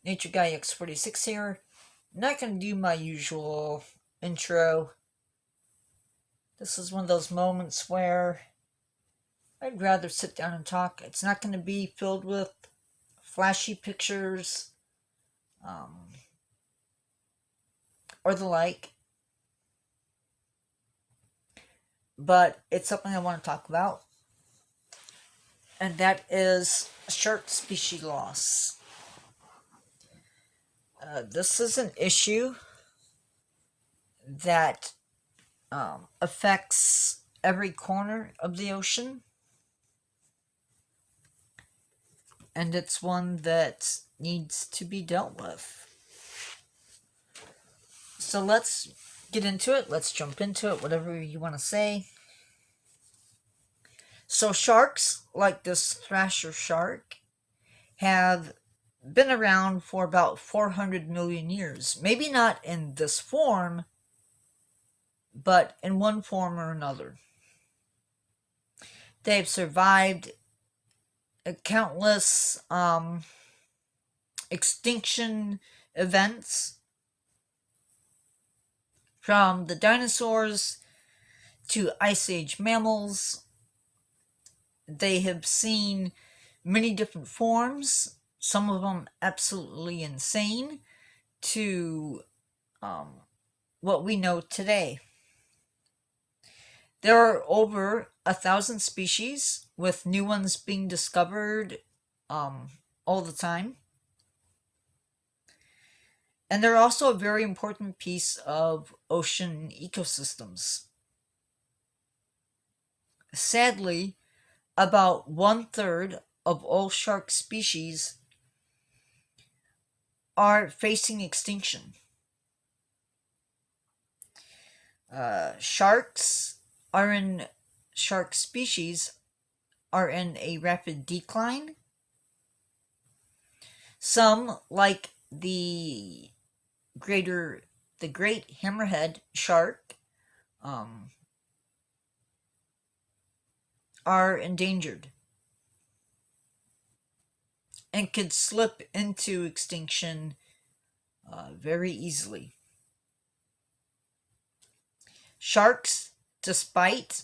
Nature Guy X46 here. Not going to do my usual intro. This is one of those moments where I'd rather sit down and talk. It's not going to be filled with flashy pictures or the like, but it's something I want to talk about, and that is shark species loss. This is an issue that affects every corner of the ocean, and it's one that needs to be dealt with. So let's get into it. Let's jump into it, whatever you want to say. So sharks, like this thrasher shark, have been around for about 400 million years. Maybe not in this form, but in one form or another. They've survived countless extinction events, from the dinosaurs to Ice Age mammals. They have seen many different forms, some of them absolutely insane, to what we know today. There are over 1,000 species, with new ones being discovered all the time. And they're also a very important piece of ocean ecosystems. Sadly, about 1/3 of all shark species are facing extinction. Shark species are in a rapid decline. Some, like the great hammerhead shark, are endangered and could slip into extinction very easily. Sharks, despite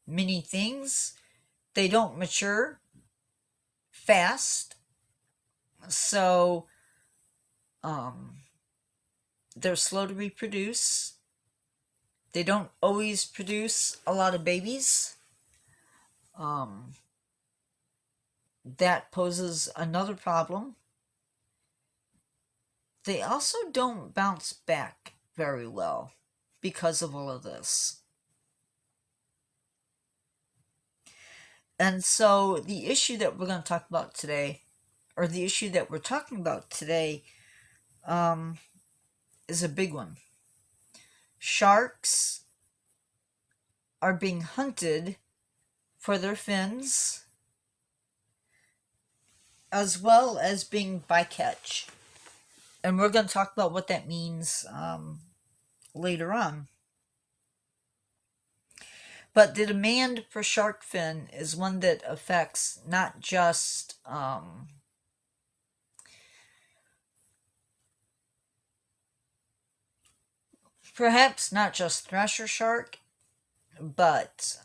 many things, they don't mature fast, so they're slow to reproduce. They don't always produce a lot of babies. That poses another problem. They also don't bounce back very well because of all of this. And so the issue that we're going to talk about today, or the issue that we're talking about today, is a big one. Sharks are being hunted for their fins, as well as being bycatch. And we're going to talk about what that means later on. But the demand for shark fin is one that affects not just perhaps not just thrasher shark, but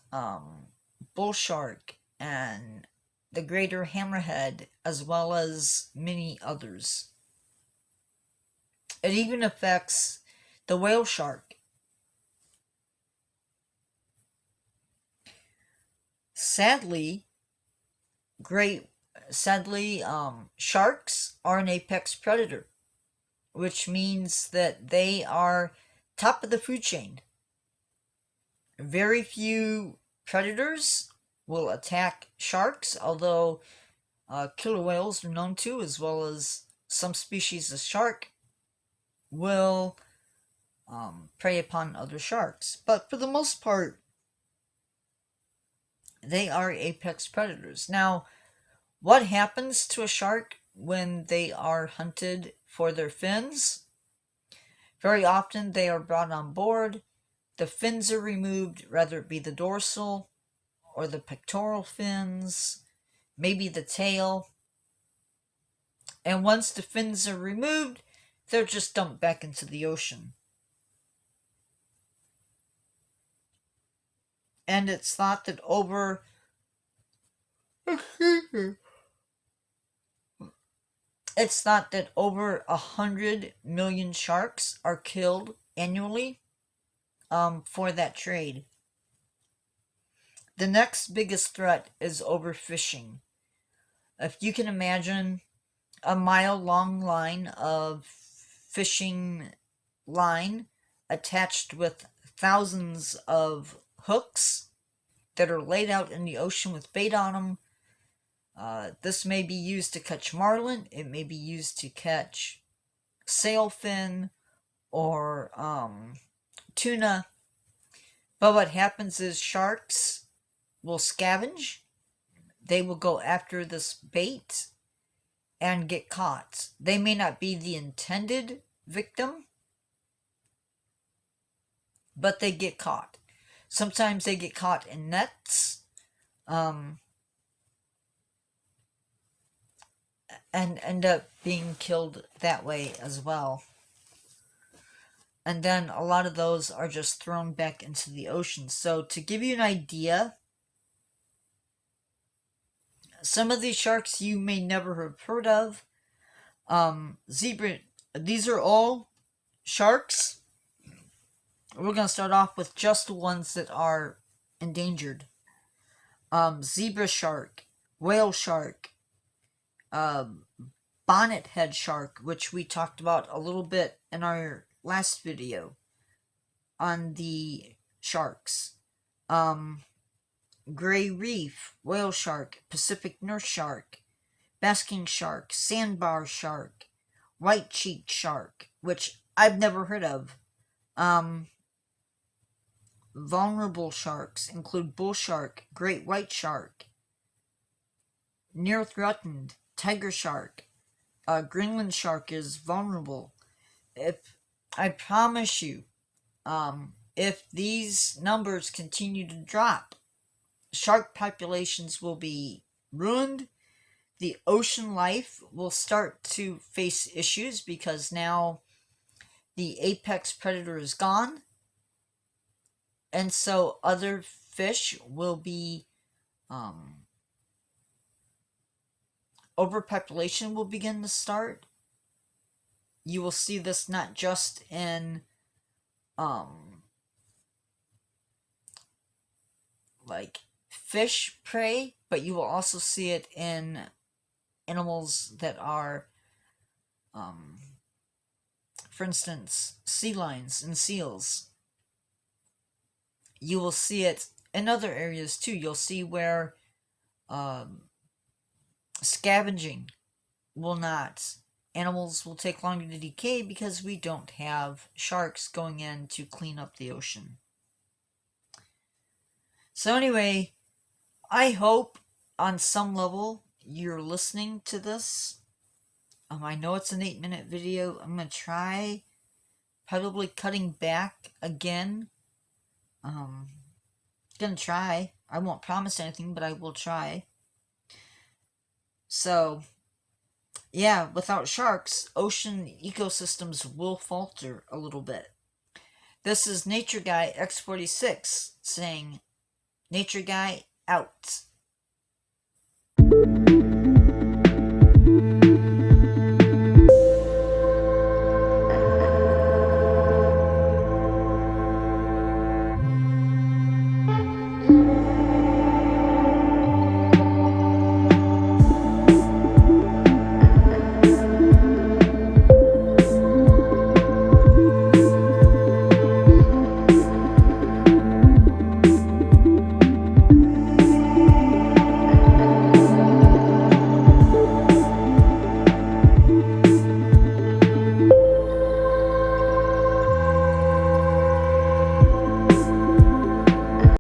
bull shark and the greater hammerhead, as well as many others. It even affects the whale shark. Sadly, sharks are an apex predator, which means that they are top of the food chain. Very few predators will attack sharks, although killer whales are known to, as well as some species of shark will prey upon other sharks. But for the most part, they are apex predators. Now, what happens to a shark when they are hunted for their fins? Very often they are brought on board, the fins are removed, whether it be the dorsal or the pectoral fins, maybe the tail, And once the fins are removed, they're just dumped back into the ocean. And it's thought that over 100 million sharks are killed annually for that trade. The next biggest threat is overfishing. If you can imagine a mile-long line of fishing line attached with thousands of hooks that are laid out in the ocean with bait on them. This may be used to catch marlin. It may be used to catch sailfin or tuna. But what happens is sharks will scavenge. They will go after this bait and get caught. They may not be the intended victim, but they get caught. Sometimes they get caught in nets, and end up being killed that way as well. And then a lot of those are just thrown back into the ocean. So to give you an idea, some of these sharks you may never have heard of. Zebra, these are all sharks. We're going to start off with just the ones that are endangered. Zebra shark, whale shark, bonnet head shark, which we talked about a little bit in our last video on the sharks. Gray reef, whale shark, Pacific nurse shark, basking shark, sandbar shark, white-cheeked shark, which I've never heard of. Vulnerable sharks include bull shark, great white shark, near threatened, tiger shark. Greenland shark is vulnerable. I promise you, if these numbers continue to drop, shark populations will be ruined. The ocean life will start to face issues because now the apex predator is gone. And so other fish will be, overpopulation will begin to start. You will see this not just in, like fish prey, but you will also see it in animals that are, for instance, sea lions and seals. You will see it in other areas too. You'll see where scavenging will not. Animals will take longer to decay because we don't have sharks going in to clean up the ocean. So anyway, I hope on some level you're listening to this. I know it's an 8-minute video. I'm going to try probably cutting back again. Gonna try. I won't promise anything, but I will try. So, yeah, without sharks, ocean ecosystems will falter a little bit. This is Nature Guy X46 saying, Nature Guy out.